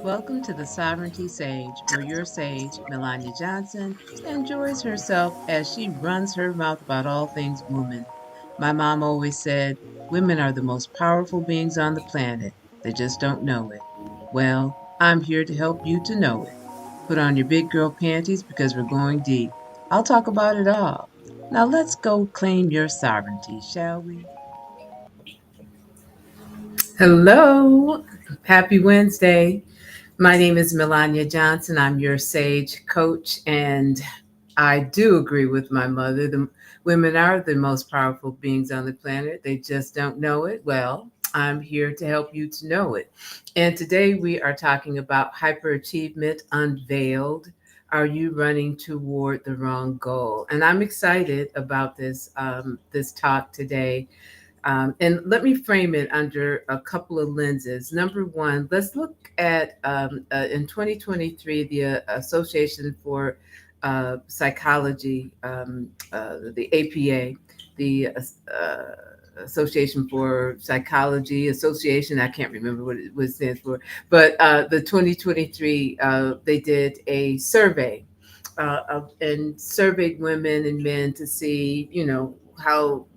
Welcome to the Sovereignty Sage, where your sage, Melania Johnson, enjoys herself as she runs her mouth about all things woman. My mom always said, women are the most powerful beings on the planet. They just don't know it. Well, I'm here to help you to know it. Put on your big girl panties because we're going deep. I'll talk about it all. Now let's go claim your sovereignty, shall we? Hello. Happy Wednesday. My name is Melania Johnson. I'm your sage coach, and I do agree with my mother. The women are the most powerful beings on the planet. They just don't know it. Well, I'm here to help you to know it. And today we are talking about hyperachievement unveiled. Are you running toward the wrong goal? And I'm excited about this talk today, and let me frame it under a couple of lenses. Number one, let's look at in 2023, the Association for Psychology, the APA, the Association for Psychology Association. I can't remember what it stands for, but the 2023, they did a survey and surveyed women and men to see, how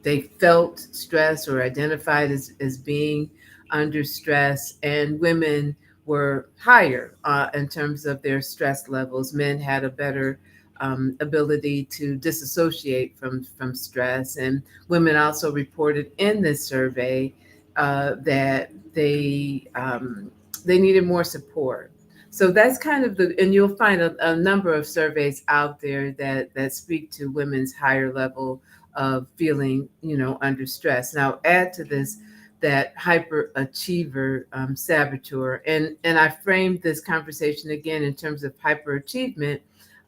they felt stress or identified as being under stress, and women were higher in terms of their stress levels. Men had a better ability to disassociate from stress, and women also reported in this survey that they needed more support. So that's kind of and you'll find a number of surveys out there that speak to women's higher level of feeling, under stress. Now, add to this that hyperachiever saboteur, and I framed this conversation again in terms of hyperachievement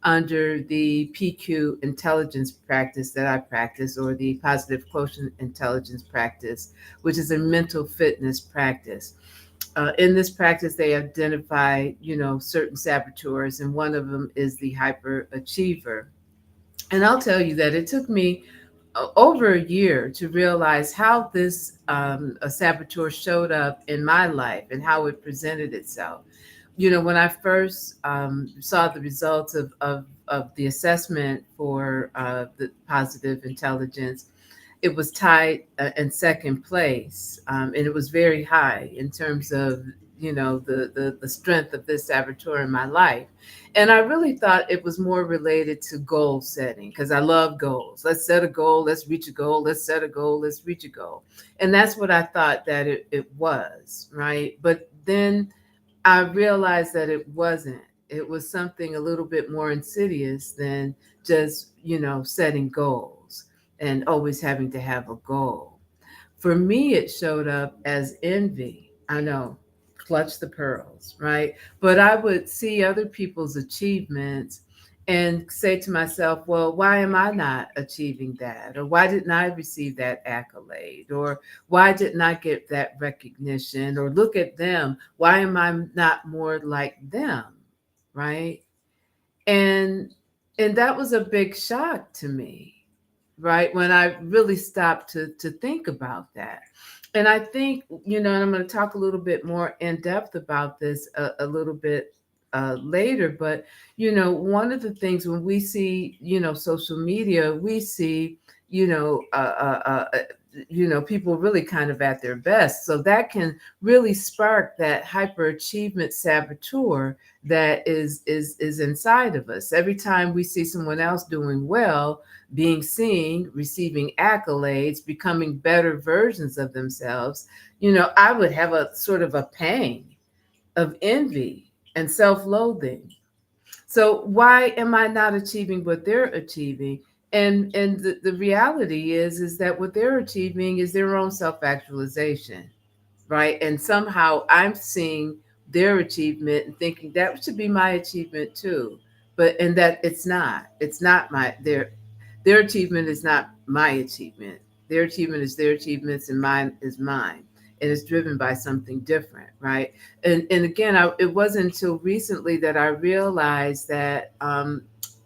under the PQ intelligence practice that I practice, or the positive quotient intelligence practice, which is a mental fitness practice. In this practice, they identify, certain saboteurs, and one of them is the hyperachiever. And I'll tell you that it took me over a year to realize how this a saboteur showed up in my life and how it presented itself. When I first saw the results of the assessment for the positive intelligence, it was tied in second place, and it was very high in terms of the strength of this saboteur in my life. And I really thought it was more related to goal setting, because I love goals. Let's set a goal, let's reach a goal, let's set a goal, let's reach a goal. And that's what I thought that it was, right? But then I realized that it wasn't. It was something a little bit more insidious than just, setting goals and always having to have a goal. For me, it showed up as envy. I know, clutch the pearls, right? But I would see other people's achievements and say to myself, well, why am I not achieving that? Or why didn't I receive that accolade? Or why didn't I get that recognition? Or look at them. Why am I not more like them? Right? And and that was a big shock to me, right? When I really stopped to think about that. And I think, and I'm going to talk a little bit more in depth about this a little bit later. But, one of the things when we see, social media, we see, you know, uh, uh, uh, people really kind of at their best. So that can really spark that hyperachievement saboteur that is inside of us. Every time we see someone else doing well, being seen, receiving accolades, becoming better versions of themselves, I would have a sort of a pang of envy and self-loathing. So why am I not achieving what they're achieving? And the reality is that what they're achieving is their own self-actualization, right? And somehow I'm seeing their achievement and thinking that should be my achievement too. But and that it's not their achievement is not my achievement. Their achievement is their achievements, and mine is mine. And it's driven by something different, right? And again, it wasn't until recently that I realized that,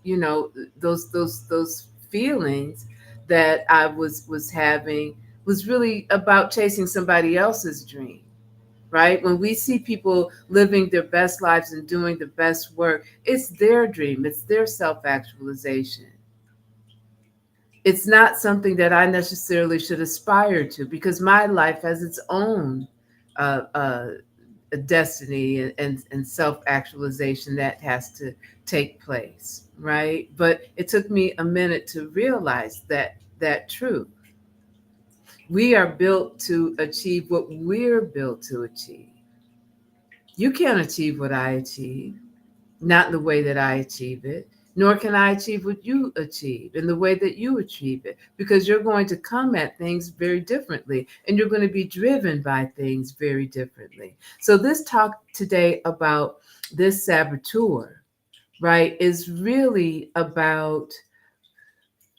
you know, those feelings that I was having was really about chasing somebody else's dream, right? When we see people living their best lives and doing the best work, it's their dream, it's their self actualization. It's not something that I necessarily should aspire to because my life has its own uh, uh, destiny and self actualization that has to take place, right? But it took me a minute to realize that truth. We are built to achieve what we're built to achieve. You can't achieve what I achieve, not in the way that I achieve it, nor can I achieve what you achieve in the way that you achieve it, because you're going to come at things very differently and you're going to be driven by things very differently. So, this talk today about this saboteur, right, is really about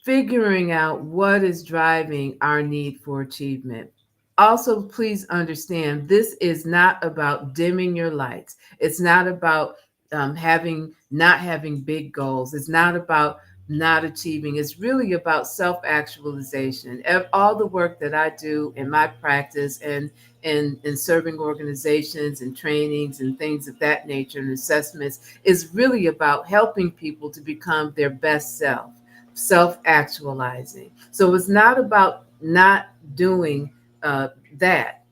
figuring out what is driving our need for achievement. Also, please understand this is not about dimming your lights. It's not about not having big goals. It's not about not achieving. It's really about self actualization. All the work that I do in my practice and in serving organizations and trainings and things of that nature and assessments is really about helping people to become their best self actualizing. So it's not about not doing uh, that.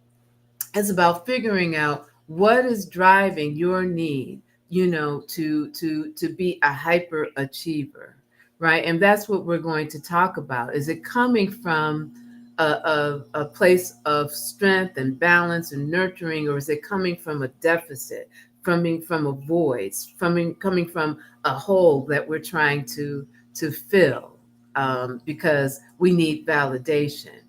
It's about figuring out what is driving your need, to be a hyper achiever, right? And that's what we're going to talk about. Is it coming from a place of strength and balance and nurturing, or is it coming from a deficit, coming from a void, coming from a hole that we're trying to fill, because we need validation,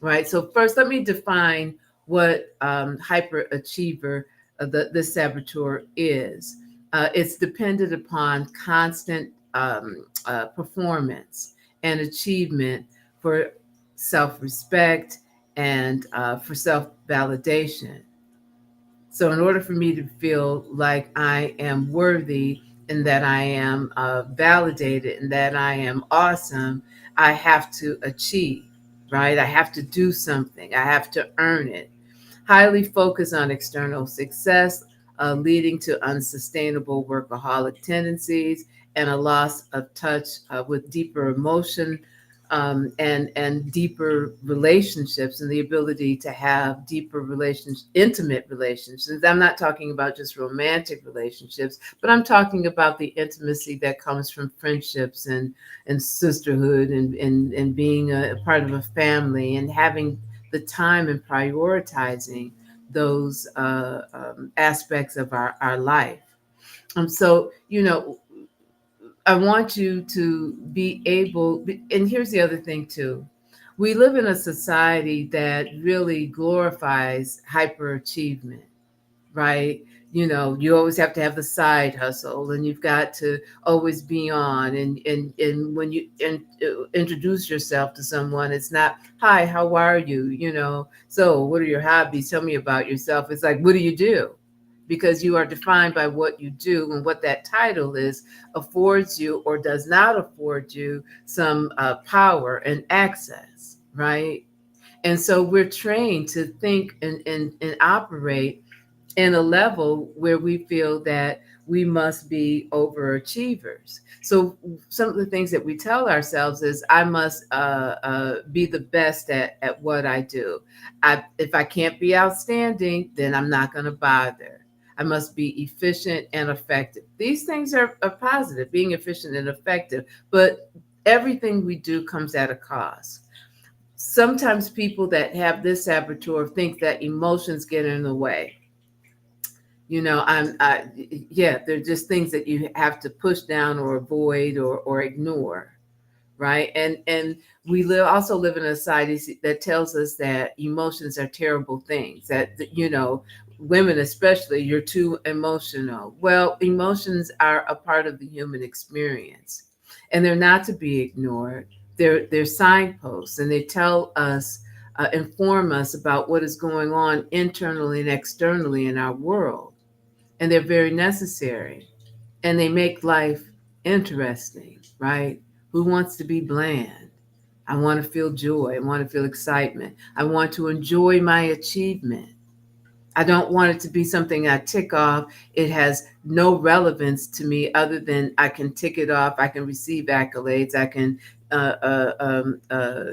right? So first, let me define what hyperachiever, the saboteur is. It's dependent upon constant performance and achievement for self-respect and for self-validation. So, in order for me to feel like I am worthy and that I am validated and that I am awesome, I have to achieve, right? I have to do something, I have to earn it. Highly focused on external success, leading to unsustainable workaholic tendencies and a loss of touch with deeper emotion, and deeper relationships and the ability to have deeper relations, intimate relationships. I'm not talking about just romantic relationships, but I'm talking about the intimacy that comes from friendships and sisterhood and being a part of a family and having the time and prioritizing those aspects of our life. So, I want you to be able, and here's the other thing too. We live in a society that really glorifies hyperachievement, right? You always have to have the side hustle and you've got to always be on. And when you introduce yourself to someone, it's not, hi, how are you? So what are your hobbies? Tell me about yourself. It's like, what do you do? Because you are defined by what you do, and what that title is affords you or does not afford you some power and access, right? And so we're trained to think and operate in a level where we feel that we must be overachievers. So some of the things that we tell ourselves is, I must be the best at what I do. If I can't be outstanding, then I'm not going to bother. I must be efficient and effective. These things are positive, being efficient and effective, but everything we do comes at a cost. Sometimes people that have this saboteur think that emotions get in the way. Yeah, they're just things that you have to push down or avoid or ignore, right? And we also live in a society that tells us that emotions are terrible things, that women especially, you're too emotional. Well, emotions are a part of the human experience, and they're not to be ignored. They're signposts, and they tell us, inform us about what is going on internally and externally in our world, and they're very necessary, and they make life interesting, right? Who wants to be bland? I want to feel joy. I want to feel excitement. I want to enjoy my achievement. I don't want it to be something I tick off. It has no relevance to me other than I can tick it off. I can receive accolades. I can,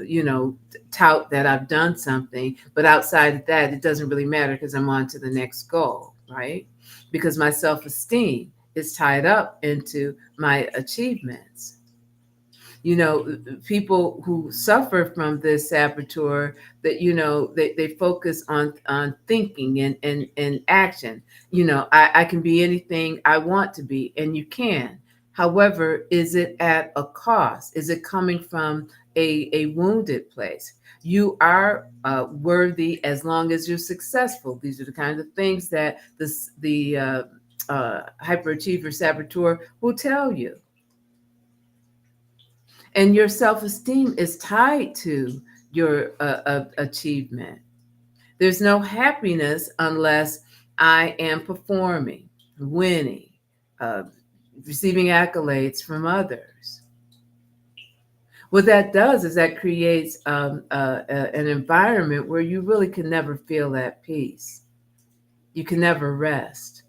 you know, tout that I've done something. But outside of that, it doesn't really matter because I'm on to the next goal, right? Because my self esteem is tied up into my achievements. You know, people who suffer from this saboteur, that, you know, they focus on thinking and action. You know, I can be anything I want to be, and you can. However, is it at a cost? Is it coming from a wounded place? You are worthy as long as you're successful. These are the kind of things that the hyperachiever saboteur will tell you. And your self-esteem is tied to your achievement. There's no happiness unless I am performing, winning, uh, receiving accolades from others. What that does is that creates an environment where you really can never feel at peace. You can never rest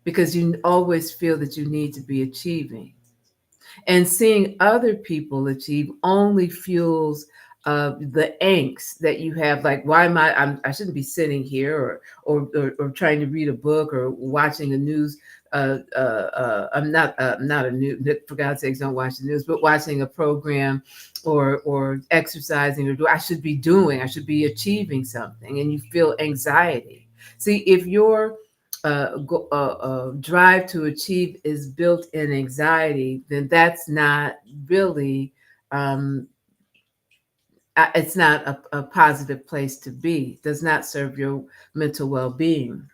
because you always feel that you need to be achieving. And seeing other people achieve only fuels the angst that you have. Like, why am I shouldn't be sitting here, or trying to read a book or watching a news. I'm not a news. For God's sakes, don't watch the news. But watching a program, or exercising, or I should be doing. I should be achieving something, and you feel anxiety. See, if your drive to achieve is built in anxiety, then that's not really, um, it's not a positive place to be. It does not serve your mental well-being.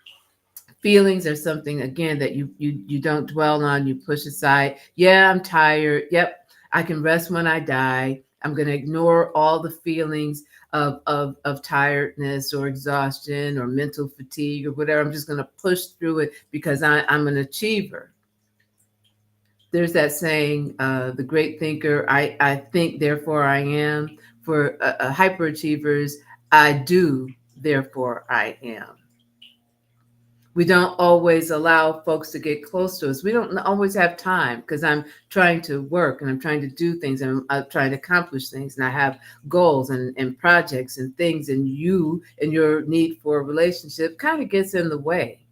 Feelings are something, again, that you don't dwell on. You push aside. Yeah, I'm tired. Yep, I can rest when I die. I'm going to ignore all the feelings of tiredness or exhaustion or mental fatigue or whatever. I'm just going to push through it because I'm an achiever. There's that saying, the great thinker, I think, therefore I am. For hyperachievers, I do, therefore I am. We don't always allow folks to get close to us. We don't always have time because I'm trying to work, and I'm trying to do things, and I'm trying to accomplish things, and I have goals and projects and things, and you and your need for a relationship kind of gets in the way.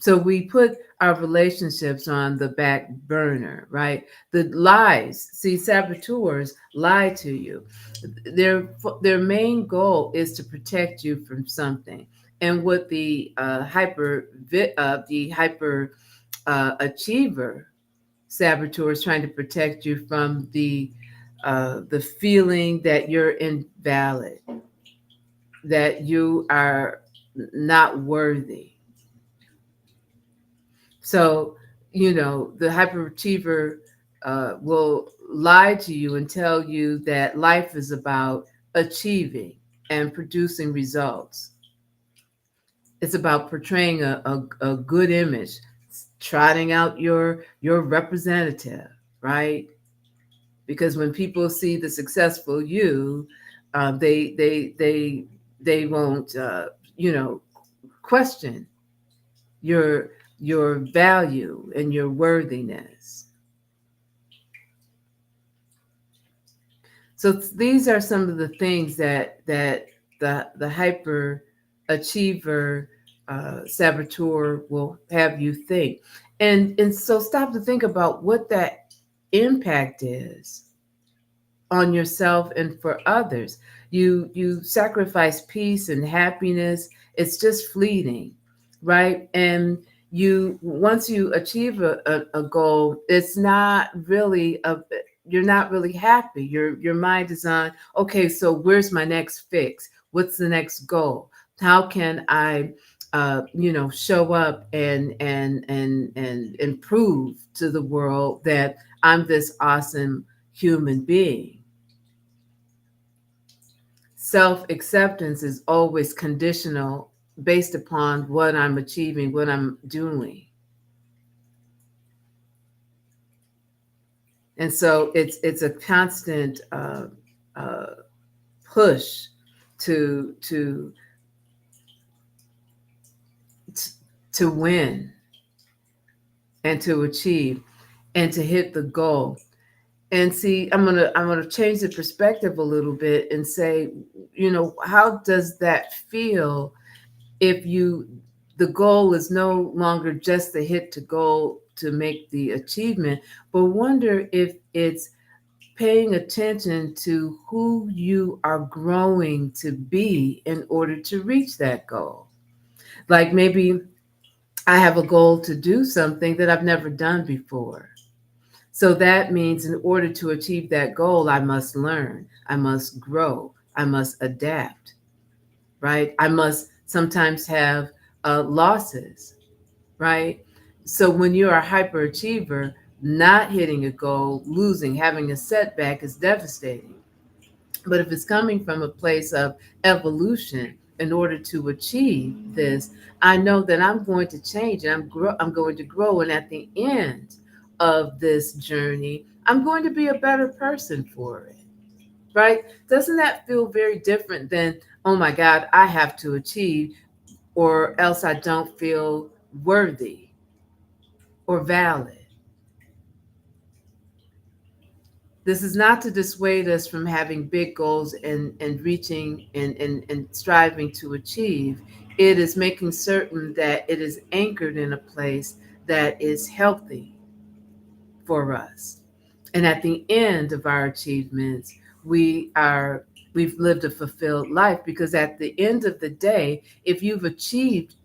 So we put our relationships on the back burner, right? The lies, see, saboteurs lie to you. Their main goal is to protect you from something. And what the hyper achiever saboteur is trying to protect you from the feeling that you're invalid, that you are not worthy. So, you know, the hyperachiever will lie to you and tell you that life is about achieving and producing results. It's about portraying a good image, trotting out your representative, right? Because when people see the successful you, they won't, you know, question your your value and your worthiness. So these are some of the things that the hyper achiever saboteur will have you think, and so stop to think about what that impact is on yourself and for others. You sacrifice peace and happiness. It's just fleeting, right? And you once you achieve a goal, it's not really a you're not really happy. Your mind is on, okay, so where's my next fix? What's the next goal? How can I you know, show up and improve to the world that I'm this awesome human being? Self acceptance is always conditional based upon what I'm achieving, what I'm doing. And so it's a constant uh, push to to to win and to achieve and to hit the goal. And see, I'm gonna change the perspective a little bit and say, how does that feel if the goal is no longer just to hit the goal to make the achievement, but wonder if it's paying attention to who you are growing to be in order to reach that goal. Like maybe I have a goal to do something that I've never done before. So that means in order to achieve that goal, I must learn, I must grow, I must adapt, right? I must sometimes have losses, right? So when you're a hyperachiever, not hitting a goal, losing, having a setback is devastating. But if it's coming from a place of evolution in order to achieve this, I know that I'm going to change and I'm going to grow. And at the end of this journey, I'm going to be a better person for it, right? Doesn't that feel very different than, oh my God, I have to achieve or else I don't feel worthy or valid? This is not to dissuade us from having big goals and reaching and striving to achieve. It is making certain that it is anchored in a place that is healthy for us. And at the end of our achievements, we are we've lived a fulfilled life, because at the end of the day, if you've achieved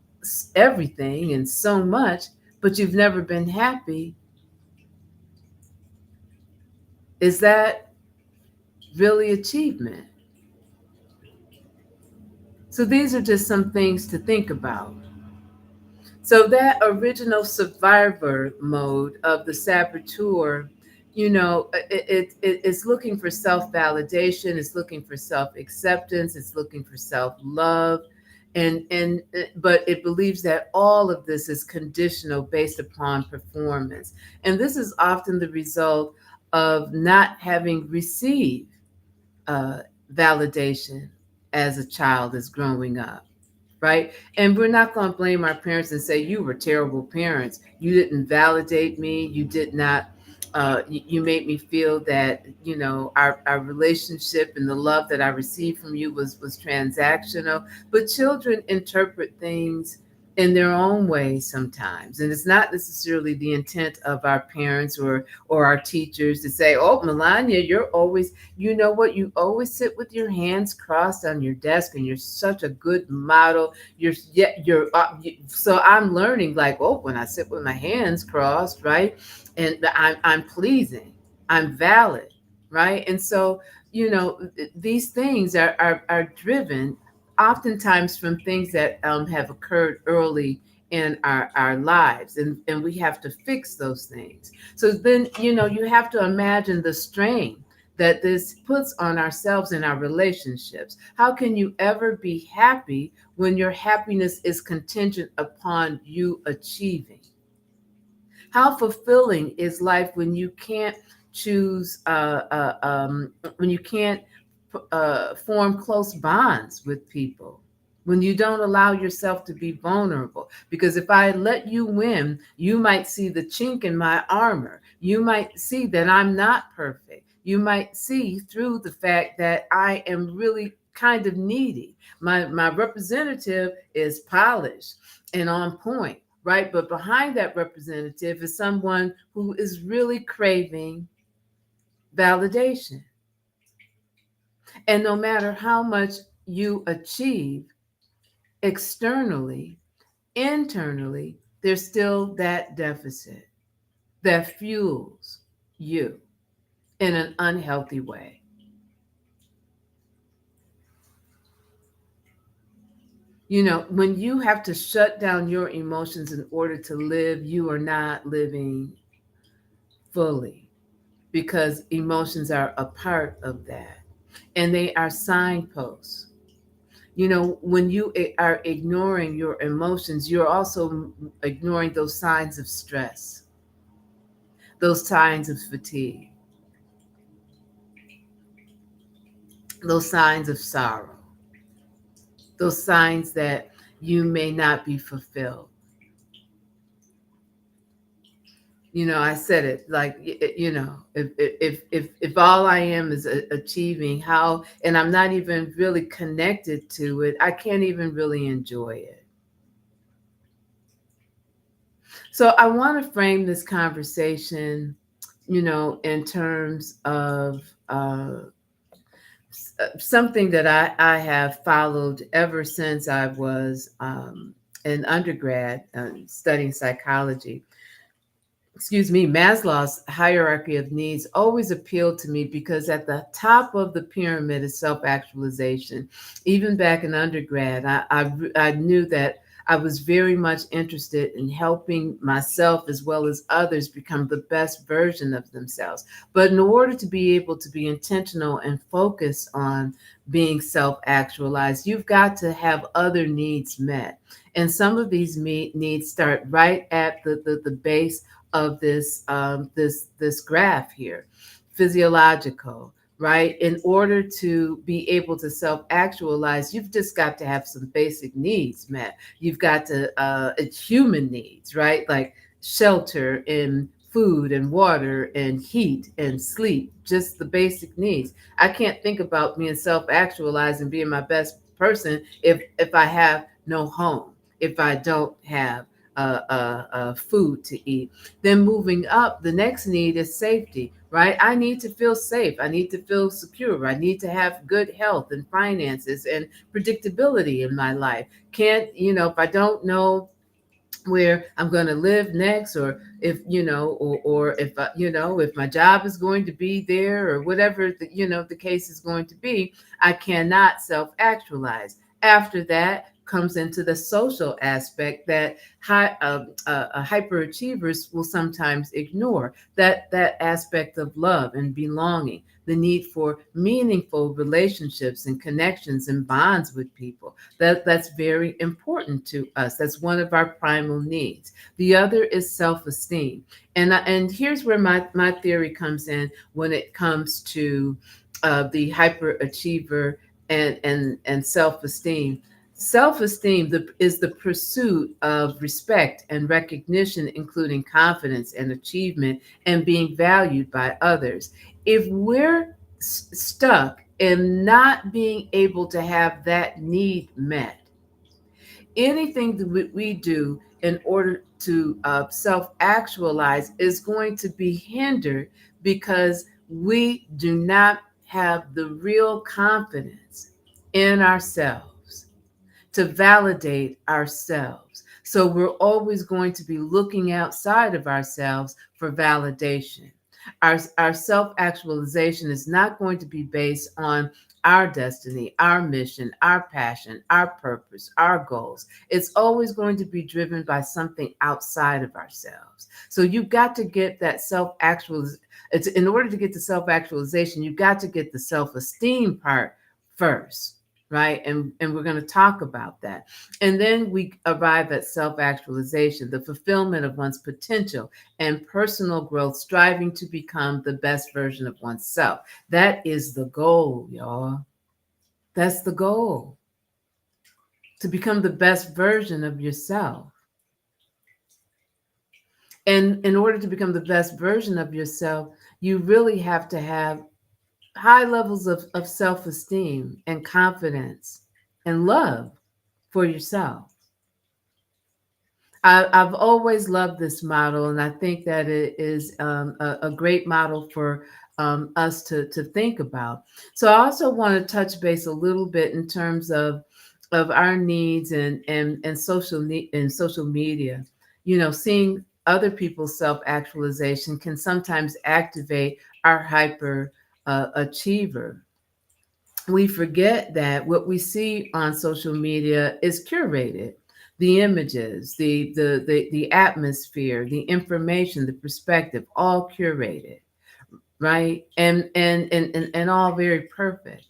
everything and so much, but you've never been happy, is that really achievement? So these are just some things to think about. So that original survivor mode of the saboteur, it's looking for self-validation, it's looking for self-acceptance, it's looking for self-love, but it believes that all of this is conditional based upon performance. And this is often the result of not having received uh, validation as a child is growing up, right? And we're not going to blame our parents and say, you were terrible parents. You didn't validate me. You did not, you made me feel that, our relationship and the love that I received from you was transactional. But children interpret things in their own way sometimes. And it's not necessarily the intent of our parents or our teachers to say, oh, Melania, you're always, you know what, you always sit with your hands crossed on your desk and you're such a good model. So I'm learning, like, oh, when I sit with my hands crossed, right, and I'm pleasing, I'm valid, right? And so, these things are driven oftentimes from things that have occurred early in our lives, and we have to fix those things. So then, you have to imagine the strain that this puts on ourselves and our relationships. How can you ever be happy when your happiness is contingent upon you achieving? How fulfilling is life when you can't choose, when you can't form close bonds with people? When you don't allow yourself to be vulnerable? Because if I let you win, you might see the chink in my armor. You might see that I'm not perfect. You might see through the fact that I am really kind of needy. My representative is polished and on point, right? But behind that representative is someone who is really craving validation. And no matter how much you achieve externally, internally, there's still that deficit that fuels you in an unhealthy way. When you have to shut down your emotions in order to live, you are not living fully, because emotions are a part of that and they are signposts. When you are ignoring your emotions, you're also ignoring those signs of stress, those signs of fatigue. those signs of sorrow, those signs that you may not be fulfilled. I said it like, if all I am is achieving, how, and I'm not even really connected to it, I can't even really enjoy it. So I want to frame this conversation, in terms of something that I have followed ever since I was an undergrad, studying psychology. Excuse me, Maslow's hierarchy of needs always appealed to me because at the top of the pyramid is self actualization. Even back in undergrad, I knew that I was very much interested in helping myself as well as others become the best version of themselves. But in order to be able to be intentional and focus on being self actualized, you've got to have other needs met. And some of these needs start right at the base of this graph here, physiological, right? In order to be able to self actualize, you've just got to have some basic needs met. You've got to it's human needs, right? Like shelter and food and water and heat and sleep, just the basic needs. I can't think about being self actualized and being my best person if I have no home, if I don't have food to eat. Then moving up, the next need is safety, right? I need to feel safe. I need to feel secure. I need to have good health and finances and predictability in my life. Can't, if I don't know where I'm going to live next, or if or if if my job is going to be there, or whatever the case is going to be, I cannot self actualize. After that comes into the social aspect that hyperachievers will sometimes ignore, that aspect of love and belonging, the need for meaningful relationships and connections and bonds with people. That's very important to us. That's one of our primal needs. The other is self-esteem. And here's where my theory comes in when it comes to the hyperachiever and self-esteem. Self-esteem is the pursuit of respect and recognition, including confidence and achievement and being valued by others. If we're stuck in not being able to have that need met, anything that we do in order to self actualize is going to be hindered because we do not have the real confidence in ourselves to validate ourselves. So we're always going to be looking outside of ourselves for validation. Our self actualization is not going to be based on our destiny, our mission, our passion, our purpose, our goals. It's always going to be driven by something outside of ourselves. So you've got to get that self actualization. In order to get the self actualization, you've got to get the self esteem part first, right? And we're going to talk about that. And then we arrive at self actualization, the fulfillment of one's potential and personal growth, striving to become the best version of oneself. That is the goal, y'all. That's the goal, to become the best version of yourself. And in order to become the best version of yourself, you really have to have high levels of self esteem and confidence and love for yourself. I've always loved this model, and I think that it is a great model for us to think about. So I also want to touch base a little bit in terms of our needs and social media. Seeing other people's self actualization can sometimes activate our hyper achiever. We forget that what we see on social media is curated. The images, the atmosphere, the information, the perspective, all curated, right? And all very perfect.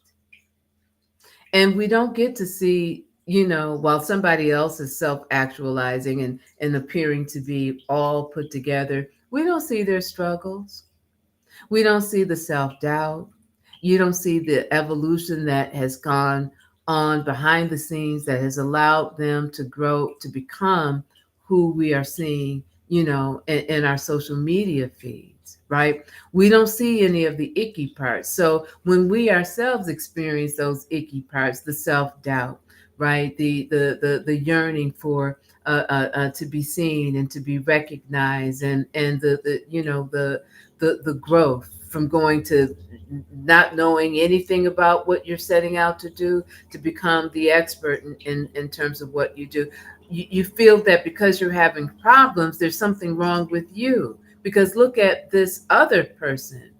And we don't get to see, while somebody else is self-actualizing and appearing to be all put together, we don't see their struggles. We don't see the self-doubt. You don't see the evolution that has gone on behind the scenes that has allowed them to grow to become who we are seeing, in our social media feeds, right? We don't see any of the icky parts. So when we ourselves experience those icky parts, the self-doubt, right? The yearning for to be seen and to be recognized, and the growth from going to not knowing anything about what you're setting out to do to become the expert in terms of what you do. You feel that because you're having problems, there's something wrong with you. Because look at this other person.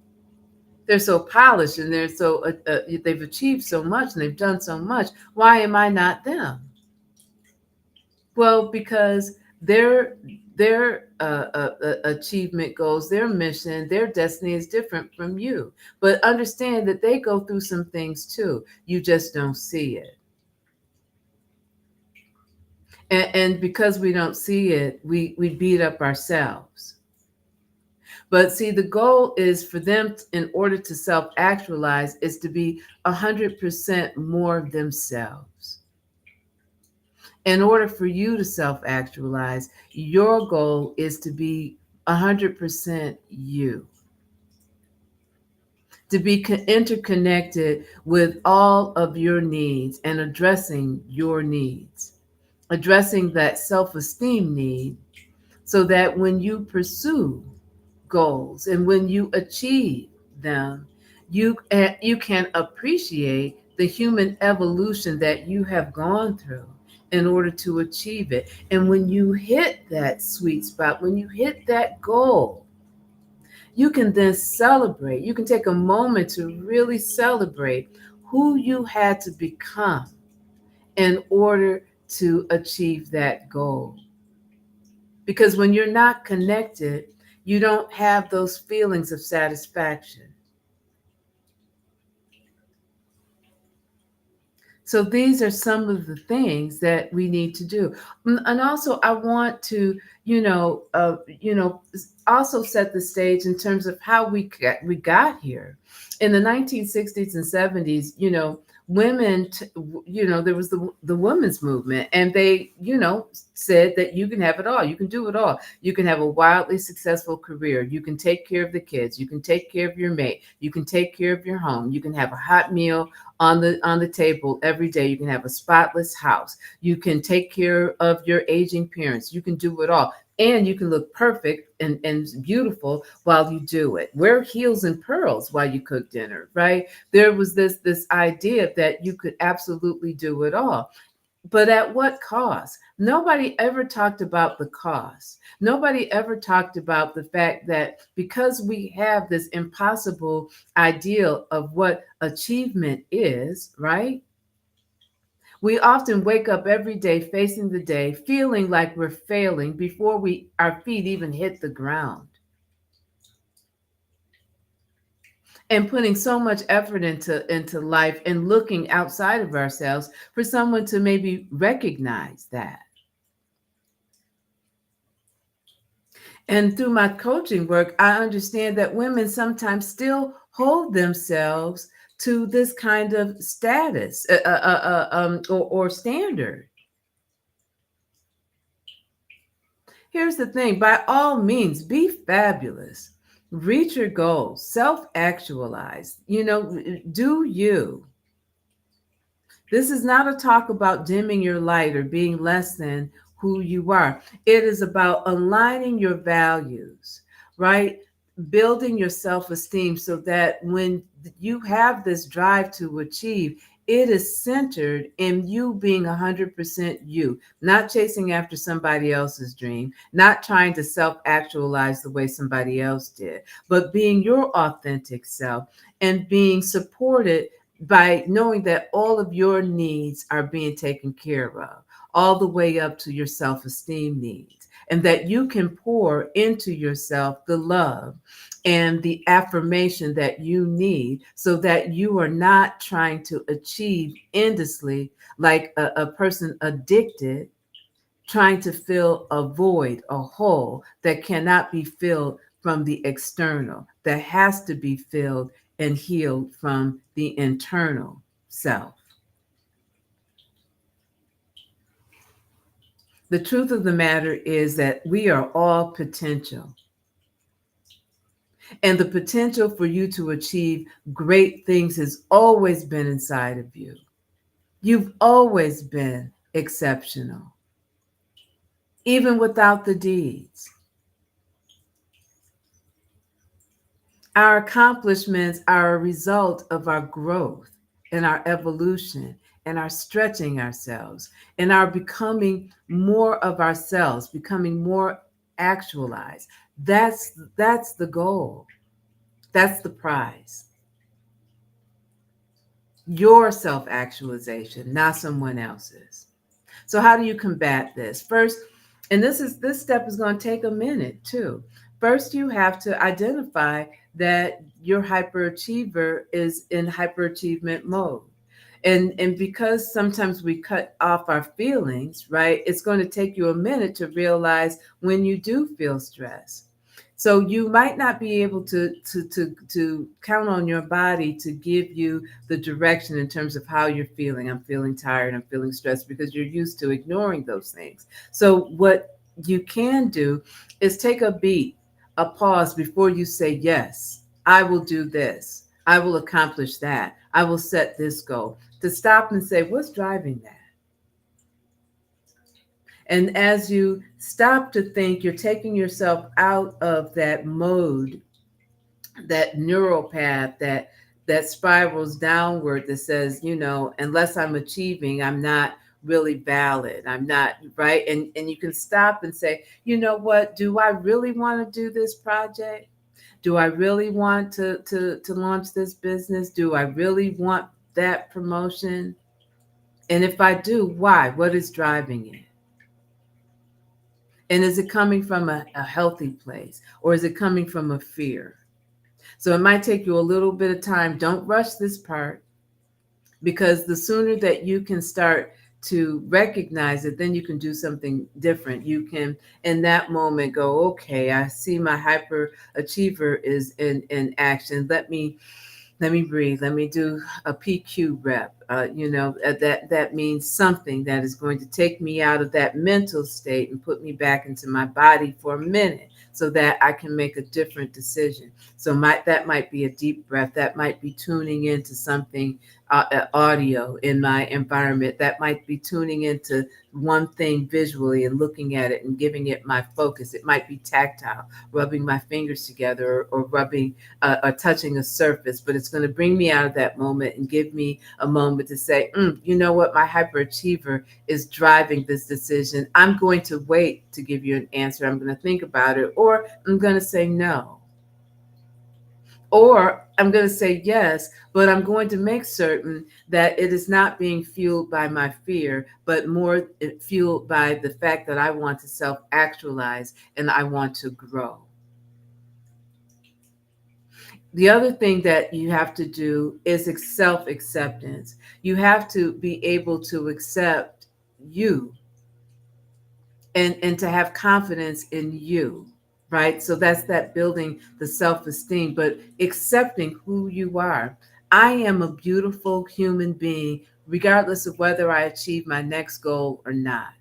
They're so polished and they've achieved so much and they've done so much. Why am I not them? Well, because their achievement goals, their mission, their destiny is different from you. But understand that they go through some things too. You just don't see it. And because we don't see it, we beat up ourselves. But see, the goal is for them, in order to self actualize, is to be 100% more of themselves. In order for you to self actualize, your goal is to be 100% you, to be interconnected with all of your needs and addressing your needs, addressing that self esteem need, so that when you pursue goals and when you achieve them, you can appreciate the human evolution that you have gone through in order to achieve it. And when you hit that sweet spot, when you hit that goal, you can then celebrate. You can take a moment to really celebrate who you had to become in order to achieve that goal. Because when you're not connected, you don't have those feelings of satisfaction. So these are some of the things that we need to do. And also I want to, also set the stage in terms of how we got here. In the 1960s and 70s, women, there was the women's movement, and they, said that you can have it all. You can do it all. You can have a wildly successful career. You can take care of the kids. You can take care of your mate. You can take care of your home. You can have a hot meal on the table every day. You can have a spotless house. You can take care of your aging parents. You can do it all. And you can look perfect and beautiful while you do it. Wear heels and pearls while you cook dinner, right? There was this idea that you could absolutely do it all. But at what cost? Nobody ever talked about the cost. Nobody ever talked about the fact that because we have this impossible ideal of what achievement is, right? We often wake up every day facing the day, feeling like we're failing before our feet even hit the ground, and putting so much effort into life and looking outside of ourselves for someone to maybe recognize that. And through my coaching work, I understand that women sometimes still hold themselves to this kind of status, or standard. Here's the thing: by all means, be fabulous, reach your goals, self actualize, do you. This is not a talk about dimming your light or being less than who you are. It is about aligning your values, right? Building your self esteem so that when you have this drive to achieve, it is centered in you being 100% you, not chasing after somebody else's dream, not trying to self actualize the way somebody else did, but being your authentic self and being supported by knowing that all of your needs are being taken care of, all the way up to your self esteem needs, and that you can pour into yourself the love and the affirmation that you need so that you are not trying to achieve endlessly like a person addicted, trying to fill a void, a hole that cannot be filled from the external, that has to be filled and healed from the internal self. The truth of the matter is that we are all potential, and the potential for you to achieve great things has always been inside of you. You've always been exceptional, even without the deeds. Our accomplishments are a result of our growth and our evolution and our stretching ourselves and our becoming more of ourselves, becoming more actualized. That's the goal. That's the prize. Your self-actualization, not someone else's. So how do you combat this? First, and this step is going to take a minute too. First, you have to identify that your hyperachiever is in hyperachievement mode. And because sometimes we cut off our feelings, right? It's going to take you a minute to realize when you do feel stress. So you might not be able to count on your body to give you the direction in terms of how you're feeling. I'm feeling tired, I'm feeling stressed, because you're used to ignoring those things. So what you can do is take a beat, a pause before you say, yes, I will do this. I will accomplish that. I will set this goal. To stop and say, what's driving that? And as you stop to think, you're taking yourself out of that mode, that neural path that spirals downward, that says, unless I'm achieving, I'm not really valid. I'm not right. And you can stop and say, you know what, do I really want to do this project? Do I really want to launch this business? Do I really want that promotion? And if I do, why? What is driving it? And is it coming from a healthy place, or is it coming from a fear? So it might take you a little bit of time. Don't rush this part, because the sooner that you can start to recognize it, then you can do something different. You can, in that moment, go, okay, I see my hyperachiever is in action. Let me breathe. Let me do a PQ rep. That means something that is going to take me out of that mental state and put me back into my body for a minute, so that I can make a different decision. So that might be a deep breath. That might be tuning into something, audio in my environment. That might be tuning into one thing visually and looking at it and giving it my focus. It might be tactile, rubbing my fingers together, or rubbing or touching a surface, but it's going to bring me out of that moment and give me a moment to say, you know what, my hyperachiever is driving this decision. I'm going to wait to give you an answer. I'm going to think about it, or I'm going to say no. Or I'm going to say yes, but I'm going to make certain that it is not being fueled by my fear, but more fueled by the fact that I want to self actualize and I want to grow. The other thing that you have to do is self acceptance. You have to be able to accept you, and to have confidence in you, right? So that's that building the self esteem, but accepting who you are. I am a beautiful human being, regardless of whether I achieve my next goal or not,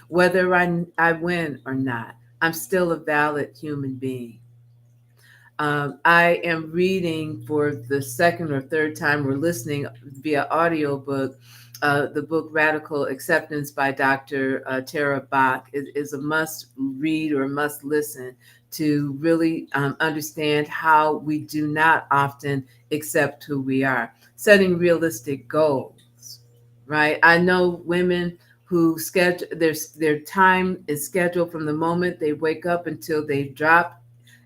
whether I win or not. I'm still a valid human being. I am reading for the second or third time, or listening via audiobook, the book Radical Acceptance by Dr. Tara Bach. Is a must read or must listen to really understand how we do not often accept who we are. Setting realistic goals, right? I know women who schedule their time is scheduled from the moment they wake up until they drop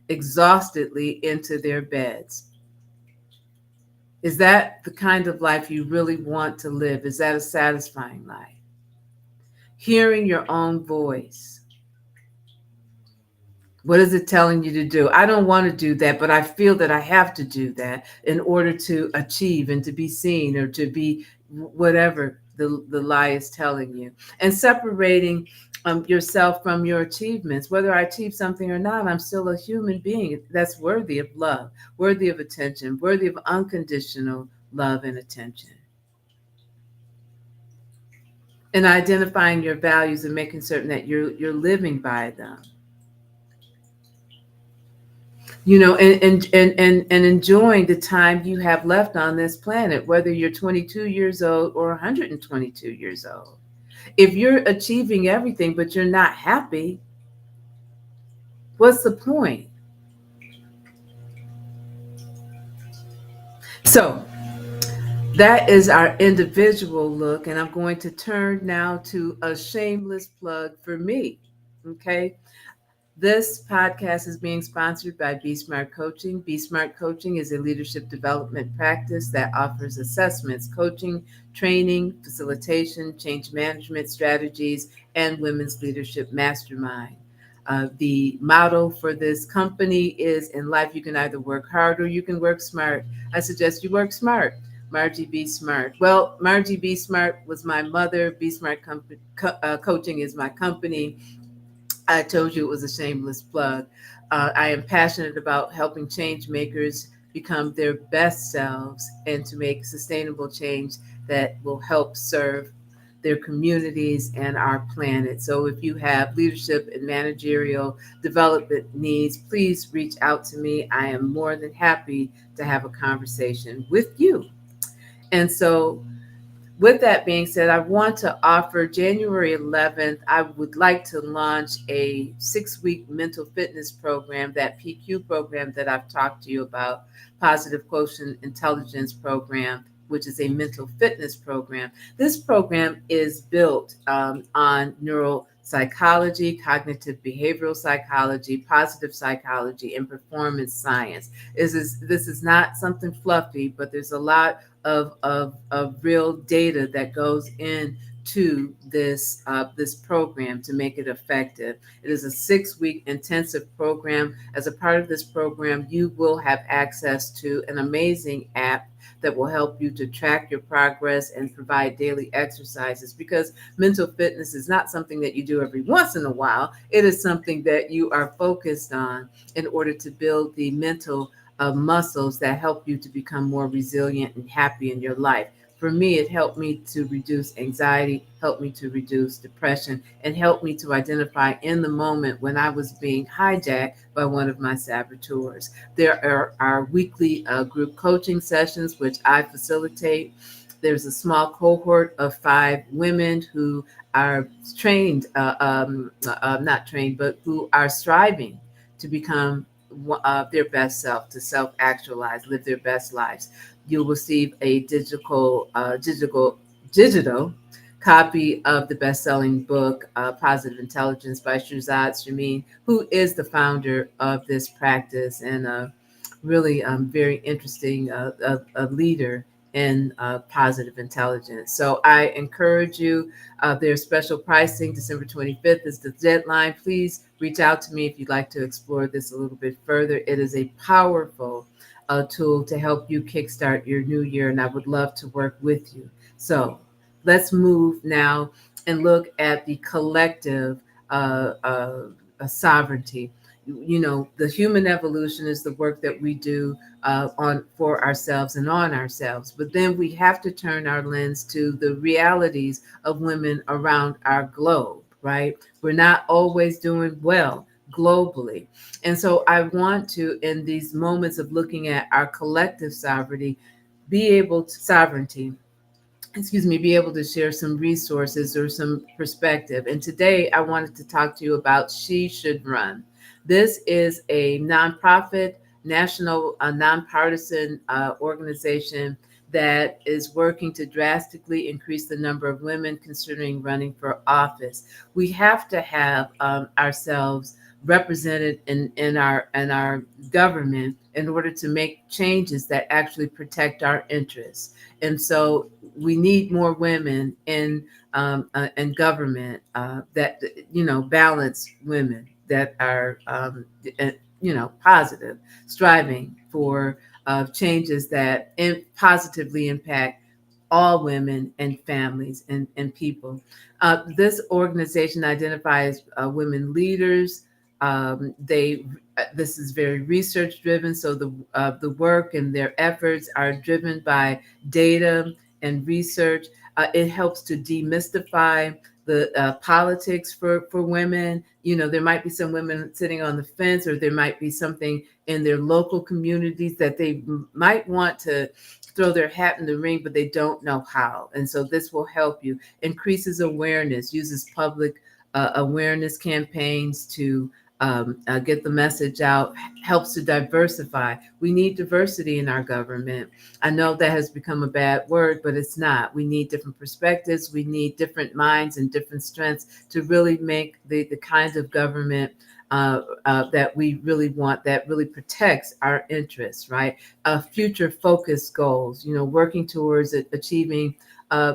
exhaustedly into their beds. Is that the kind of life you really want to live? Is that a satisfying life? Hearing your own voice. What is it telling you to do? I don't want to do that, but I feel that I have to do that in order to achieve and to be seen, or to be whatever the lie is telling you, and separating yourself from your achievements. Whether I achieve something or not, I'm still a human being that's worthy of love, worthy of attention, worthy of unconditional love and attention. And identifying your values and making certain that you're living by them. And enjoying the time you have left on this planet, whether you're 22 years old or 122 years old. If you're achieving everything but you're not happy, what's the point? So that is our individual look, and I'm going to turn now to a shameless plug for me. Okay. This podcast is being sponsored by Be Smart Coaching. Be Smart Coaching is a leadership development practice that offers assessments, coaching, training, facilitation, change management strategies, and women's leadership mastermind. The motto for this company is: in life, you can either work hard or you can work smart. I suggest you work smart. Margie Be Smart. Well, Margie Be Smart was my mother. Be Smart Coaching is my company. I told you it was a shameless plug. I am passionate about helping change makers become their best selves and to make sustainable change that will help serve their communities and our planet. So if you have leadership and managerial development needs, please reach out to me. I am more than happy to have a conversation with you. And so with that being said, I want to offer January 11th. I would like to launch a 6-week mental fitness program, that PQ program that I've talked to you about, Positive Quotient Intelligence Program, which is a mental fitness program. This program is built on neuropsychology, cognitive behavioral psychology, positive psychology, and performance science. This is not something fluffy, but there's a lot of real data that goes into this program to make it effective. It is a 6-week intensive program. As a part of this program, you will have access to an amazing app that will help you to track your progress and provide daily exercises, because mental fitness is not something that you do every once in a while. It is something that you are focused on in order to build the mental muscles that help you to become more resilient and happy in your life. For me, it helped me to reduce anxiety, helped me to reduce depression, and helped me to identify in the moment when I was being hijacked by one of my saboteurs. There are our weekly group coaching sessions, which I facilitate. There's a small cohort of 5 women who are trained, not trained, but who are striving to become their best self, to self-actualize, live their best lives. You'll receive a digital copy of the best-selling book, Positive Intelligence by Shazad Shamin, who is the founder of this practice and really very interesting a leader in positive intelligence. So I encourage you. There's special pricing. December 25th is the deadline. Please reach out to me if you'd like to explore this a little bit further. It is a powerful tool to help you kickstart your new year, and I would love to work with you. So let's move now and look at the collective sovereignty. The human evolution is the work that we do on for ourselves and on ourselves, but then we have to turn our lens to the realities of women around our globe, right? We're not always doing well globally. And so I want to, in these moments of looking at our collective sovereignty, be able to share some resources or some perspective. And today I wanted to talk to you about She Should Run. This is a nonprofit, national, nonpartisan organization that is working to drastically increase the number of women considering running for office. We have to have ourselves represented in our government in order to make changes that actually protect our interests. And so we need more women in government that balance women that are positive, striving for changes that positively impact all women and families and people. This organization identifies women leaders. They This is very research driven, so the work and their efforts are driven by data and research. It helps to demystify the politics for women. You know, there might be some women sitting on the fence, or there might be something in their local communities that they might want to throw their hat in the ring, but they don't know how. And so this will help you. Increases awareness, uses public awareness campaigns to get the message out, helps to diversify. We need diversity in our government. I know that has become a bad word, but it's not. We need different perspectives. We need different minds and different strengths to really make the kind of government that we really want, that really protects our interests, right? Future focused goals, you know, working towards achieving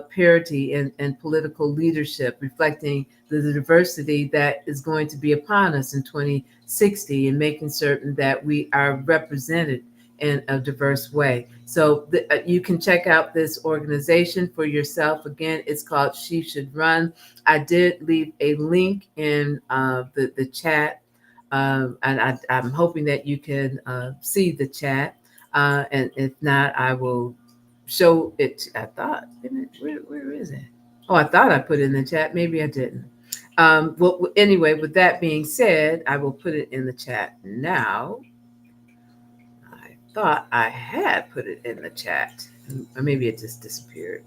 parity in political leadership, reflecting the diversity that is going to be upon us in 2060, and making certain that we are represented in a diverse way. So you can check out this organization for yourself. Again, it's called She Should Run. I did leave a link in the chat, and I'm hoping that you can see the chat. And if not, I will show it. I thought, where is it? Oh, I thought I put it in the chat. Maybe I didn't. Well, anyway, with that being said, I will put it in the chat now. I thought I had put it in the chat, or maybe it just disappeared.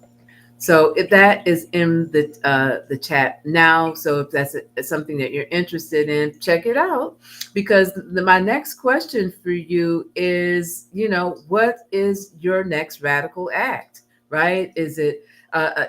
So if that is in the chat now, so if that's something that you're interested in, check it out. Because my next question for you is, you know, what is your next radical act, right? Is it,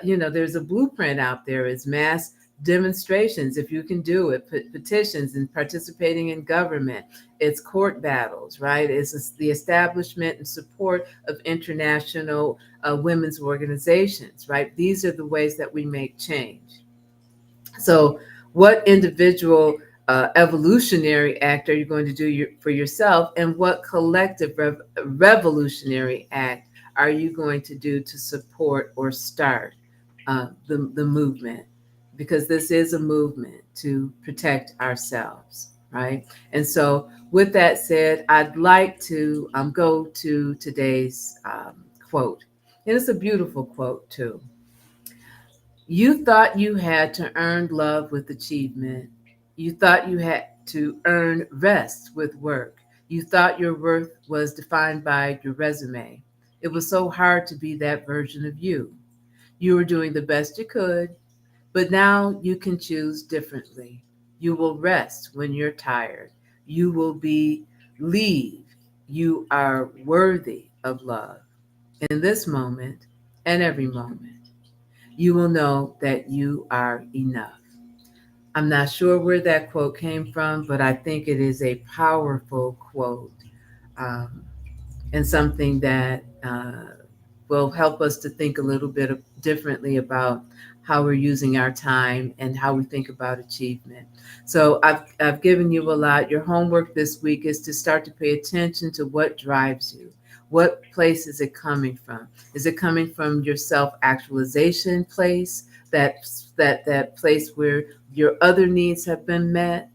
you know, there's a blueprint out there. Is mass demonstrations, if you can do it, petitions, and participating in government. It's court battles, right? It's the establishment and support of international women's organizations, right? These are the ways that we make change. So, what individual evolutionary act are you going to do for yourself, and what collective revolutionary act are you going to do to support or start the movement? Because this is a movement to protect ourselves, right? And so, with that said, I'd like to go to today's quote. And it's a beautiful quote, too. You thought you had to earn love with achievement. You thought you had to earn rest with work. You thought your worth was defined by your resume. It was so hard to be that version of you. You were doing the best you could, but now you can choose differently. You will rest when you're tired. You will be leave. You are worthy of love in this moment and every moment. You will know that you are enough. I'm not sure where that quote came from, but I think it is a powerful quote, um, and something that will help us to think a little bit differently about how we're using our time and how we think about achievement. So I've given you a lot. Your homework this week is to start to pay attention to what drives you. What place is it coming from? Is it coming from your self-actualization place, that place where your other needs have been met,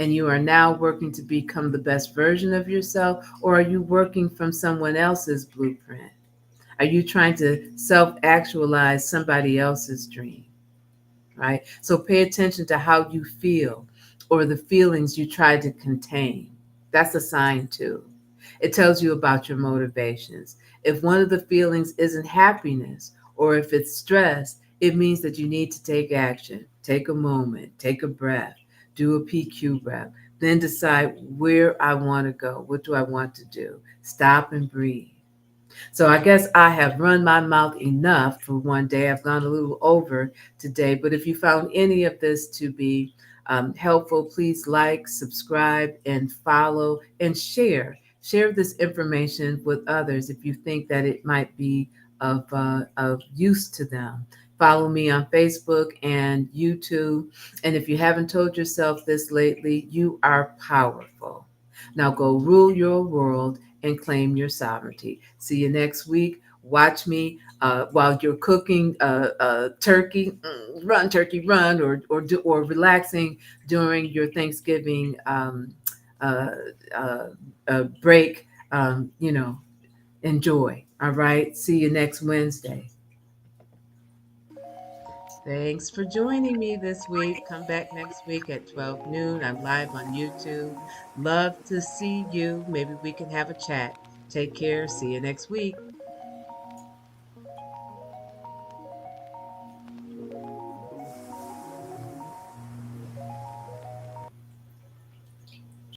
and you are now working to become the best version of yourself? Or are you working from someone else's blueprint? Are you trying to self actualize somebody else's dream? Right? So pay attention to how you feel, or the feelings you try to contain. That's a sign too. It tells you about your motivations. If one of the feelings isn't happiness, or if it's stress, it means that you need to take action. Take a moment, take a breath, do a PQ breath, then decide where I want to go. What do I want to do? Stop and breathe. So I guess I have run my mouth enough for one day. I've gone a little over today, but if you found any of this to be helpful, please like, subscribe, and follow, and share. Share this information with others if you think that it might be of use to them. Follow me on Facebook and YouTube. And if you haven't told yourself this lately, you are powerful. Now go rule your world and claim your sovereignty. See you next week. Watch me while you're cooking turkey, run turkey run, or relaxing during your Thanksgiving uh, uh, break. Enjoy. All right. See you next Wednesday. Thanks for joining me this week. Come back next week at 12 noon. I'm live on YouTube. Love to see you. Maybe we can have a chat. Take care. See you next week.